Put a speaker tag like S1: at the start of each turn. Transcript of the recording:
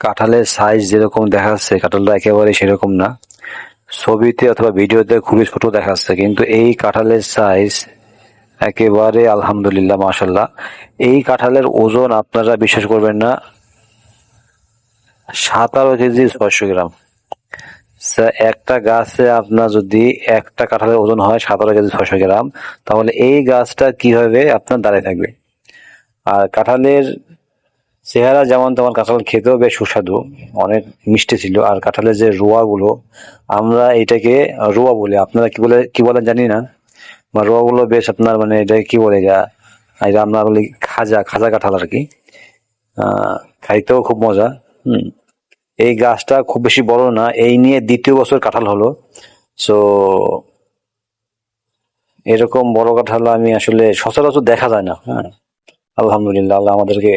S1: কাঁঠালের সাইজ যেরকম দেখাচ্ছে কাঁঠালটা একেবারে সেরকম না। ছবিতে অথবা ভিডিওতে খুবই ছোট দেখাচ্ছে, কিন্তু এই কাঁঠালের সাইজ একেবারে আলহামদুলিল্লাহ মাশাল্লাহ। এই কাঁঠালের ওজন আপনারা বিশ্বাস করবেন না, 17 কেজি 600 গ্রাম। একটা গাছে আপনার যদি একটা কাঁঠালের ওজন হয় 17 কেজি 600 গ্রাম, তাহলে এই গাছটা কিভাবে আপনার দাঁড়িয়ে থাকবে? আর কাঁঠালের চেহারা যেমন তেমন, কাঁঠাল খেতেও বেশ সুস্বাদু, অনেক মিষ্টি ছিল। আর কাঁঠালের যে রোয়া গুলো, আমরা এটাকে রোয়া বলি, আপনারা কি বলেন জানি না। বা রোয়া গুলো বেশ আপনার মানে এটা কি বলে, এটা আমরা বলি খাজা খাজা কাঁঠাল আর কি। আহ খাইতেও খুব মজা। হুম। এই গাছটা খুব বেশি বড় না, এই নিয়ে 2য় বছর কাঁঠাল হলো। সো এরকম বড় কাঁঠাল আমি আসলে সচরাচর দেখা যায় না। হ্যাঁ, আলহামদুলিল্লাহ আল্লাহ আমাদেরকে